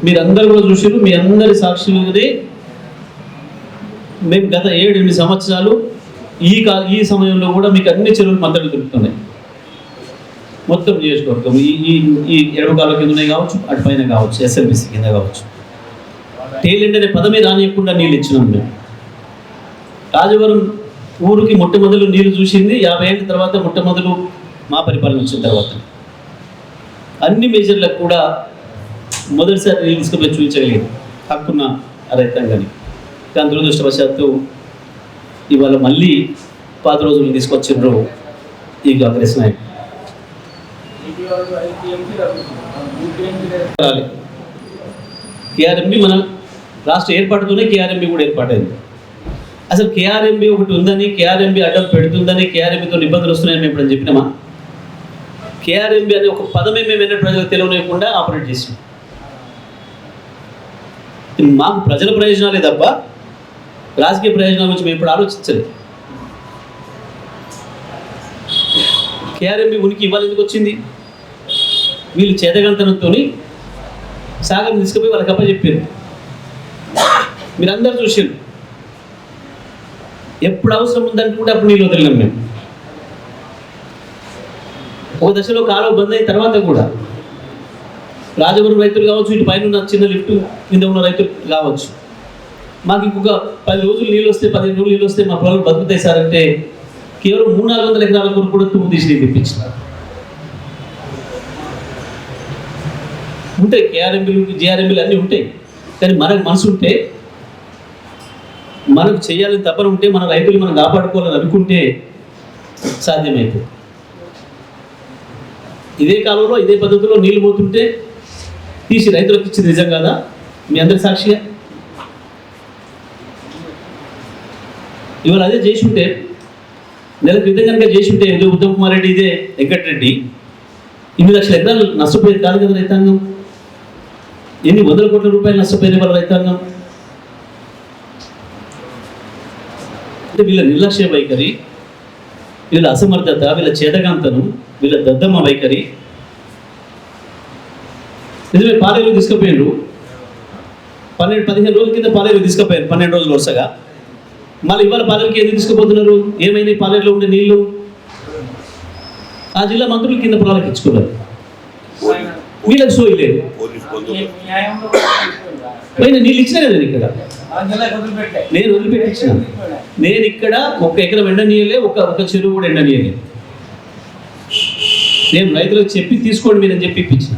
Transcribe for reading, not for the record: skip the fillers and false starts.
మీరందరూ కూడా చూసారు, మీ అందరి సాక్షులుగానే మేము గత 7-8 సంవత్సరాలు ఈ సమయంలో కూడా మీకు అన్ని చెరువులు మద్దతు దొరుకుతున్నాయి. మొత్తం నియోజకవర్గం ఈ ఎడమకాల కింద ఉన్నాయి కావచ్చు, అటు పైన కావచ్చు, ఎస్ఎల్బిసి కింద కావచ్చు. టేలెంట్ అనే పదమే రానియకుండా నీళ్ళు ఇచ్చినాం మేము. రాజవరం ఊరికి మొట్టమొదలు నీళ్లు చూసింది 50 ఏళ్ళ తర్వాత, మొట్టమొదలు మా పరిపాలన వచ్చిన తర్వాత. అన్ని మేజర్లకు కూడా మొదటిసారి నీళ్ళు తీసుకుపోయి చూపించగలిగింది హక్కున్న రైతాంగాన్ని. కానీ దురదృష్టవశాత్తు ఇవాళ మళ్ళీ 10 రోజులు తీసుకొచ్చిండ్రు ఈ కాంగ్రెస్ నాయకులు. కేఆర్ఎంబి మన రాష్ట్ర ఏర్పాటుతోనే కేఆర్ఎంబి కూడా ఏర్పాటైంది. అసలు కేఆర్ఎంబి ఒకటి ఉందని, కేఆర్ఎంబి అడ్డం పెడుతుందని, కేఆర్ఎంబితో ఇబ్బందులు వస్తున్నాయని మేము ఇప్పుడు చెప్పినామా? కేఆర్ఎంబి అనే ఒక పదమే మేము ఎన్నో ప్రజలకు తెలియనివ్వకుండా ఆపరేట్ చేసాం. మాకు ప్రజల ప్రయోజనాలే తప్ప రాజకీయ ప్రయోజనాల గురించి మేము ఇప్పుడు ఆలోచించలేదు. కేఆర్ఎంబి ఉనికి ఇవాళ ఎందుకు వచ్చింది? వీళ్ళు చేతగంతనంతో సాగర్ తీసుకుపోయి వాళ్ళకి అప్పచెప్పారు. మీరందరూ చూసారు. ఎప్పుడు అవసరం ఉందనుకుంటే అప్పుడు నీళ్ళు వదిలినాం మేము. ఒక దశలో కాలువ బంద్ అయిన తర్వాత కూడా రాజవరం రైతులు కావచ్చు, ఇటు పైన ఉన్న చిన్న లిఫ్ట్ కింద ఉన్న రైతులు కావచ్చు, మాకు ఇంకొక 10 రోజులు నీళ్ళు వస్తే, 15 రోజులు నీళ్ళు వస్తే మా పొలాలు బతుకుతాయి సార్ అంటే కేవలం 300-400 ఎకరాల కొరకు కూడా తుమ్ము తీసి తెప్పించినారు. ఉంటాయి కేఆర్ఎంబీలు, జిఆర్ఎంబీలు అన్నీ ఉంటాయి. కానీ మనకు మనసు ఉంటే, మనకు చేయాలని తపన ఉంటే, మన రైతులు మనం కాపాడుకోవాలని అనుకుంటే సాధ్యమైపోతుంది. ఇదే కాలంలో ఇదే పద్ధతిలో నీళ్ళు పోతుంటే తీసి రైతులకు ఇచ్చింది నిజం కాదా? మీ అందరి సాక్షిగా ఇవాళ అదే చేసి ఉంటే, నెల క్రితం కనుక చేసి ఉంటే, ఇదే ఉత్తమ్ కుమార్ రెడ్డి, ఇదే వెంకటరెడ్డి 8 లక్షల ఎకరాలు నష్టపోయేది కాదు కదా రైతాంగం. ఎన్ని వందల కోట్ల రూపాయలు నష్టపోయిన వాళ్ళ రైతాంగం. అంటే వీళ్ళ నిర్లక్ష్య వైఖరి, వీళ్ళ అసమర్థత, వీళ్ళ చేతగాంతనం, వీళ్ళ దద్దమ్మ వైఖరి. నిజమే పాలేరు తీసుకుపోయిండ్రు. 15 రోజుల కింద పాలేరు తీసుకుపోయారు, 12 రోజులు వరుసగా. మళ్ళీ ఇవాళ పాలేరుకి ఎందుకు తీసుకుపోతున్నారు? ఏమైనా పాలేరులో ఉండే నీళ్లు ఆ జిల్లా మంత్రులు కింద పొలాలకు ఇచ్చుకున్నారు. వీళ్ళకి సోయి లేదు. పైన నీళ్ళు ఇచ్చినా కదా ఇక్కడ, నేను వదిలిపెట్టించిన. నేను ఇక్కడ 1 ఎకరం ఎండనీయలే, ఒక చెరువు కూడా ఎండనీయలే. నేను రైతులకు చెప్పి తీసుకోండి మీరని చెప్పి ఇప్పించిన.